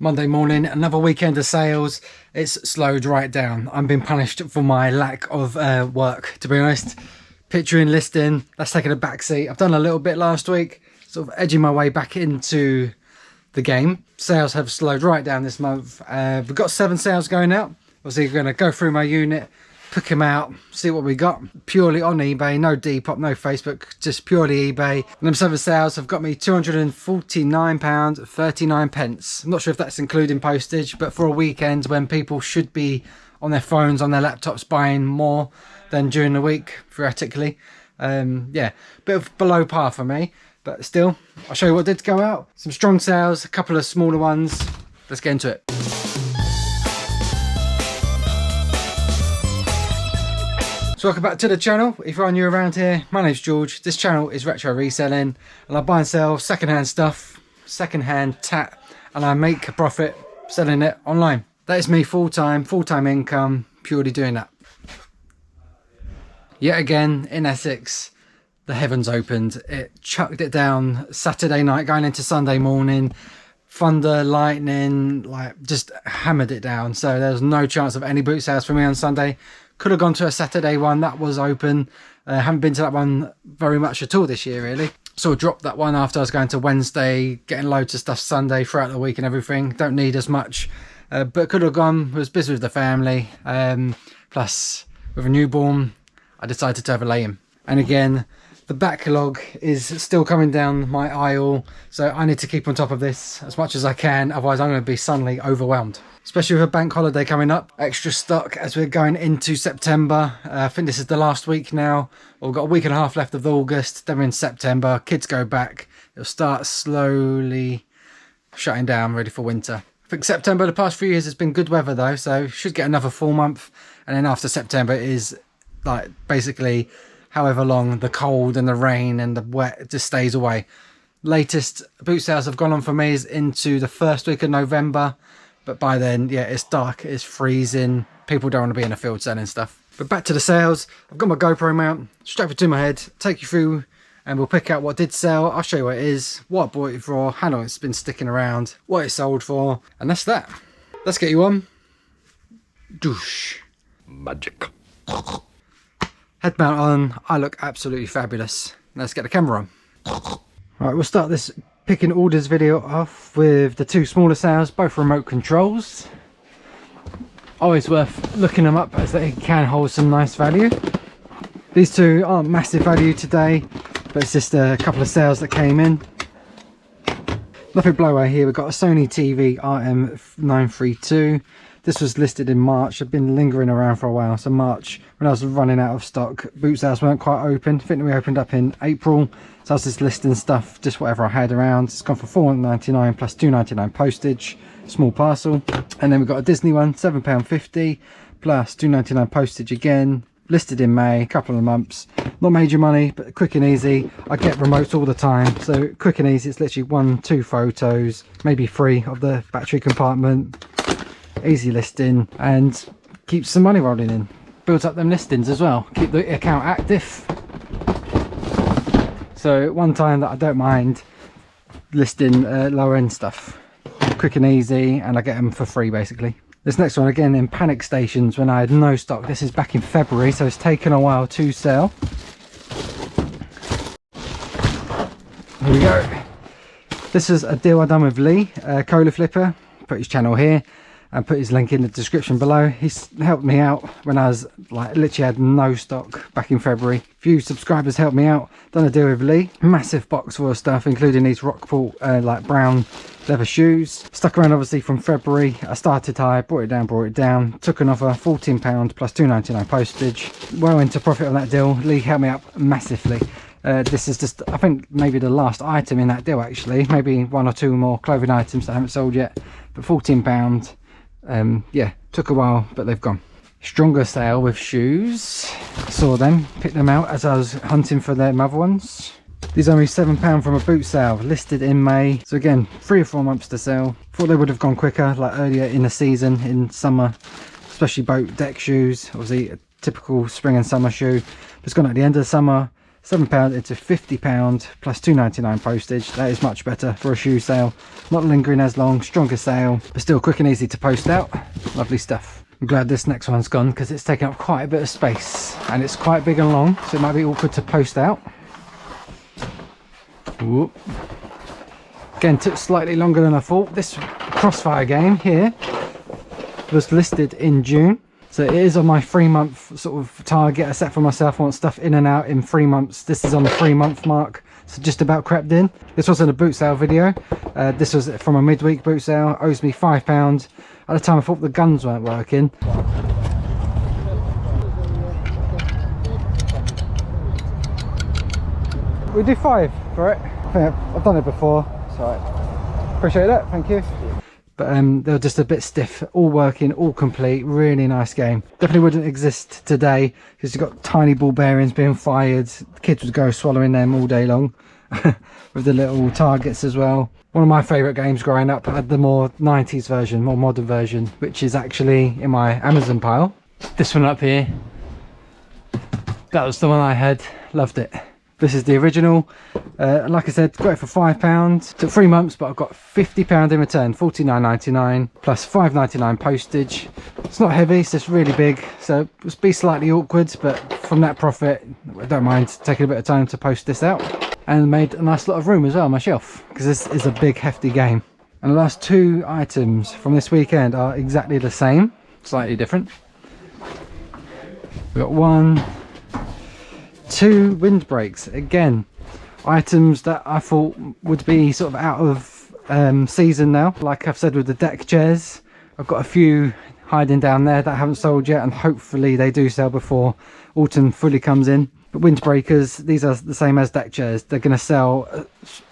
Monday morning, another weekend of sales. It's slowed right down. I'm being punished for my lack of work, to be honest. Picturing listing, that's taken a back seat. I've done a little bit last week, sort of edging my way back into the game. Sales have slowed right down this month. We've got 7 sales going out. Obviously, we're going to go through my unit, pick them out, see what we got. Purely on eBay, no Depop, no Facebook, just purely eBay. And them 7 sales have got me £249.39. I'm not sure if that's including postage, but for a weekend when people should be on their phones, on their laptops, buying more than during the week, theoretically. Yeah, bit of below par for me, but still, I'll show you what did go out. Some strong sales, a couple of smaller ones. Let's get into it. So welcome back to the channel. If you're new around here, my name's George. This channel is Retro Reselling, and I buy and sell second-hand stuff, second-hand tat, and I make a profit selling it online. That is me full-time income, purely doing that. Yet again, in Essex, the heavens opened. It chucked it down Saturday night, going into Sunday morning. Thunder, lightning, like just hammered it down. So there was no chance of any boot sales for me on Sunday. Could have gone to a Saturday one that was open. Haven't been to that one very much at all this year, really. Sort of dropped that one after I was going to Wednesday, getting loads of stuff Sunday throughout the week and everything. Don't need as much, but could have gone. Was busy with the family. Plus, with a newborn, I decided to overlay him. And again, the backlog is still coming down my aisle, so I need to keep on top of this as much as I can. Otherwise, I'm going to be suddenly overwhelmed. Especially with a bank holiday coming up. Extra stock as we're going into September. I think this is the last week now. We've got a week and a half left of August. Then we're in September. Kids go back. It'll start slowly shutting down, ready for winter. I think September, the past few years, has been good weather though. So should get another full month. And then after September is like basically however long the cold and the rain and the wet just stays away. Latest boot sales have gone on for me is into the first week of November. But by then, yeah, it's dark, it's freezing. People don't want to be in the field selling stuff. But back to the sales. I've got my GoPro mount, strap it to my head, take you through, and we'll pick out what did sell. I'll show you what it is, what I bought it for, how long it's been sticking around, what it sold for, and that's that. Let's get you on. Douche. Magic. Head mount on. I look absolutely fabulous. Let's get the camera on. Right, we'll start this picking orders video off with the 2 smaller sales, both remote controls. Always worth looking them up as they can hold some nice value. These 2 aren't massive value today, but it's just a couple of sales that came in. Nothing blowout here. We've got a Sony TV RM932. This was listed in March. I've been lingering around for a while. So March, when I was running out of stock, boot sales weren't quite open. I think we opened up in April. So I was just listing stuff, just whatever I had around. It's gone for £4.99 plus £2.99 postage, small parcel. And then we've got a Disney one, £7.50 plus £2.99 postage again. Listed in May, a couple of months. Not major money, but quick and easy. I get remotes all the time, so quick and easy. It's literally 1-2 photos, maybe 3 of the battery compartment. Easy listing and keeps some money rolling in. Builds up them listings as well. Keep the account active. So one time that I don't mind listing lower end stuff. Quick and easy, and I get them for free basically. This next one again in panic stations when I had no stock. This is back in February, so it's taken a while to sell. Here we go. This is a deal I done with Lee, Cola Flipper. Put his channel here and put his link in the description below. He's helped me out when I was like literally had no stock back in February. A few subscribers helped me out. Done a deal with Lee. Massive box full of stuff, including these Rockport like brown leather shoes. Stuck around obviously from February. I started high, brought it down, took an offer, £14 plus £2.99 postage. Well into profit on that deal. Lee helped me out massively. This is just, I think, maybe the last item in that deal actually. Maybe 1 or 2 more clothing items that I haven't sold yet. But £14, yeah, took a while, but they've gone. Stronger sale with shoes. Saw them, picked them out as I was hunting for their other ones. These are only £7 from a boot sale, listed in May. So again, 3 or 4 months to sell. Thought they would have gone quicker, like earlier in the season, in summer, especially boat deck shoes. Obviously a typical spring and summer shoe. But it's gone at the end of the summer. £7 into £50 plus £2.99 postage. That is much better for a shoe sale. Not lingering as long, stronger sale, but still quick and easy to post out. Lovely stuff. I'm glad this next one's gone because it's taken up quite a bit of space and it's quite big and long, so it might be awkward to post out. Whoop. Again, took slightly longer than I thought. This Crossfire game here was listed in June. So it is on my 3-month sort of target I set for myself. I want stuff in and out in 3 months. This is on the 3-month mark, so just about crept in. This wasn't a boot sale video. This was from a midweek boot sale. Owes me £5. At the time I thought the guns weren't working. We do 5 for it. I think I've done it before. It's alright. Appreciate that, thank you. But they were just a bit stiff, all working, all complete, really nice game. Definitely wouldn't exist today because you've got tiny ball bearings being fired. The kids would go swallowing them all day long with the little targets as well. One of my favourite games growing up. I had the more 90s version, more modern version, which is actually in my Amazon pile. This one up here, that was the one I had, loved it. This is the original. Like I said, got it for £5. Took 3 months, but I've got £50 in return, £49.99 plus £5.99 postage. It's not heavy, it's just really big, so it'll be slightly awkward, but from that profit, I don't mind taking a bit of time to post this out. And made a nice lot of room as well on my shelf, because this is a big, hefty game. And the last 2 items from this weekend are exactly the same, slightly different. We've got 1, 2 windbreaks. Again, items that I thought would be sort of out of season now. Like I've said with the deck chairs, I've got a few hiding down there that I haven't sold yet, and hopefully they do sell before autumn fully comes in. But windbreakers, these are the same as deck chairs. They're going to sell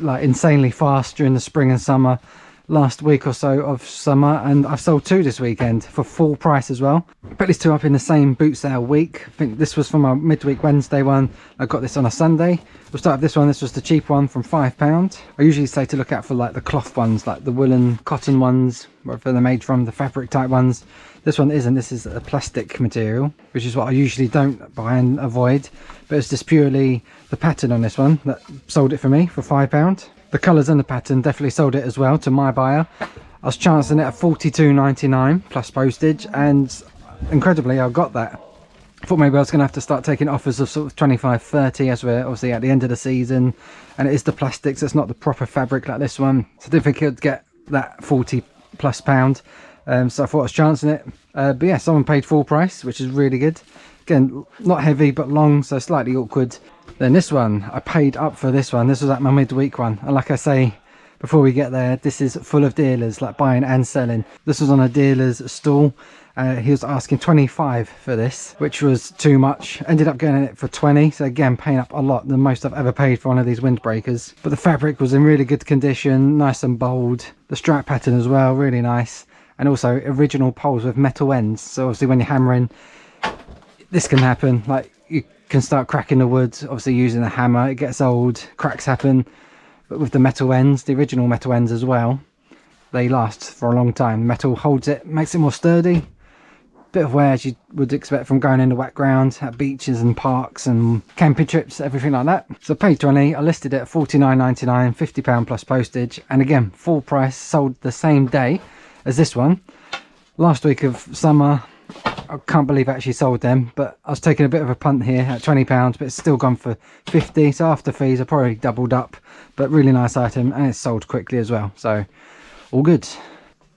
like insanely fast during the spring and summer. Last week or so of summer, and I've sold 2 this weekend for full price as well. Put these 2 up in the same boot sale week. I think this was from a midweek Wednesday one. I got this on a Sunday. We'll start with this one. This was the cheap one from £5. I usually say to look out for like the cloth ones, like the woolen cotton ones, wherever they're made from, the fabric type ones. This one isn't. This is a plastic material, which is what I usually don't buy and avoid, but it's just purely the pattern on this one that sold it for me for £5. The colours and the pattern definitely sold it as well to my buyer. I was chancing it at £42.99 plus postage, and incredibly I got that. I thought maybe I was going to have to start taking offers of sort of 25, 30 as we're obviously at the end of the season, and it is the plastics, it's not the proper fabric like this one. So I didn't think it would get that £40+ so I thought I was chancing it. But yeah, someone paid full price, which is really good. Again, not heavy but long, so slightly awkward. Then this one, I paid up for this one. This was at my midweek one, and like I say before we get there, this is full of dealers, like buying and selling. This was on a dealer's stall. He was asking 25 for this, which was too much. Ended up getting it for 20, so again paying up a lot, the most I've ever paid for one of these windbreakers. But the fabric was in really good condition, nice and bold. The strap pattern as well, really nice, and also original poles with metal ends, so obviously when you're hammering, this can happen. Like, you can start cracking the wood, obviously using a hammer, it gets old, cracks happen. But with the metal ends, the original metal ends as well, they last for a long time. Metal holds it, makes it more sturdy. Bit of wear as you would expect from going in the wet ground at beaches and parks and camping trips, everything like that. So I paid 20, I listed it at £49.99, £50 plus postage, and again full price, sold the same day as this one. Last week of summer, I can't believe I actually sold them, but I was taking a bit of a punt here at £20, but it's still gone for 50, so after fees I probably doubled up. But really nice item, and it's sold quickly as well, so all good.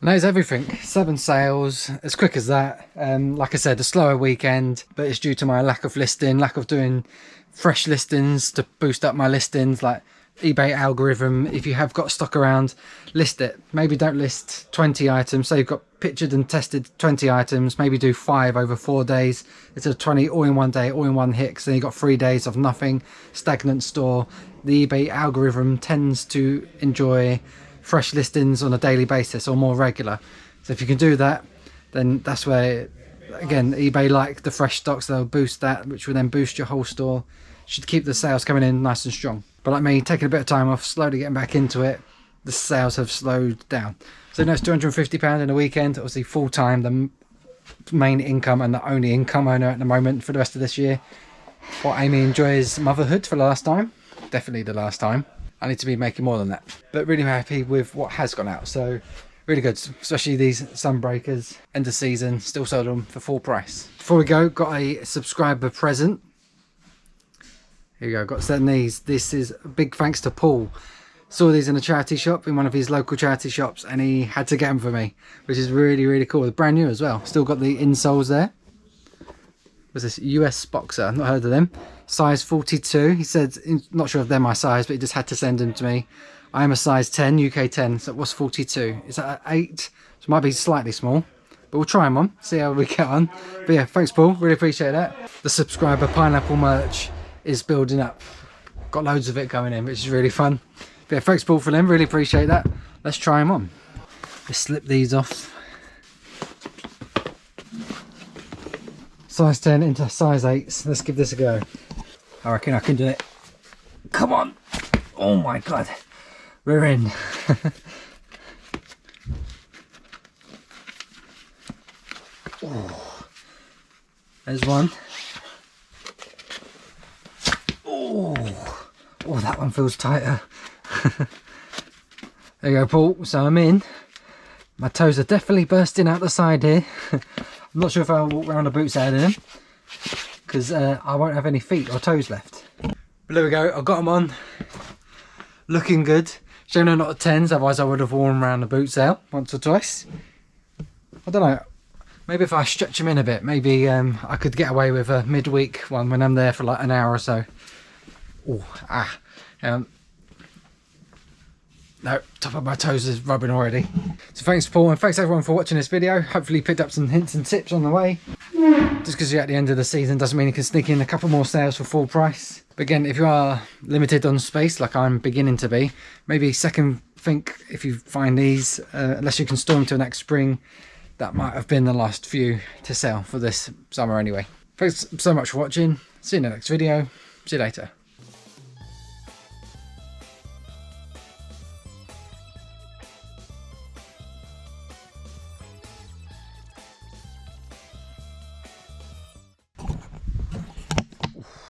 And that is everything. 7 sales, as quick as that. Like I said, a slower weekend, but it's due to my lack of listing, lack of doing fresh listings to boost up my listings. Like eBay algorithm, if you have got stock around, list it. Maybe don't list 20 items. So you've got pictured and tested 20 items, maybe do 5 over 4 days. It's a 20 all in one day, all in one hit. So you've got 3 days of nothing, stagnant store. The eBay algorithm tends to enjoy fresh listings on a daily basis or more regular. So if you can do that, then that's where, again, eBay like the fresh stocks, they'll boost that, which will then boost your whole store. Should keep the sales coming in nice and strong. But like me, taking a bit of time off, slowly getting back into it, the sales have slowed down. So now it's £250 in a weekend, obviously full time, the main income and the only income earner at the moment for the rest of this year. Well, Amy enjoys motherhood for the last time. Definitely the last time. I need to be making more than that. But really happy with what has gone out. So really good, especially these sunbreakers. End of season, still sold them for full price. Before we go, got a subscriber present. Here you go, got sent these. This is a big thanks to Paul. Saw these in a charity shop, in one of his local charity shops, and he had to get them for me, which is really, really cool. They're brand new as well. Still got the insoles there. Was this US Boxer? I've not heard of them. Size 42. He said, not sure if they're my size, but he just had to send them to me. I am a size 10, UK 10, so what's 42? Is that an 8? So it might be slightly small, but we'll try them on, see how we get on. But yeah, thanks Paul, really appreciate that. The subscriber pineapple merch is building up. Got loads of it going in, which is really fun. But yeah, thanks Paul for them, really appreciate that. Let's try them on. Let's slip these off. Size 10 into size 8. Let's give this a go. I reckon I can do it. Come on. Oh my god. We're in. Oh. There's one. Oh. Oh, that one feels tighter. There you go, Paul. So I'm in. My toes are definitely bursting out the side here. I'm not sure if I'll walk around the boots out of them, because I won't have any feet or toes left. But there we go, I've got them on. Looking good. Shame they're not 10s, otherwise I would have worn them around the boots out once or twice. I don't know, maybe if I stretch them in a bit, maybe I could get away with a midweek one when I'm there for like an hour or so. Oh, no, top of my toes is rubbing already. So thanks Paul, and thanks everyone for watching this video. Hopefully you picked up some hints and tips on the way. Just because you're at the end of the season doesn't mean you can sneak in a couple more sales for full price. But again, if you are limited on space like I'm beginning to be, maybe second think if you find these, unless you can store them till next spring. That might have been the last few to sell for this summer anyway. Thanks so much for watching. See you in the next video. See you later.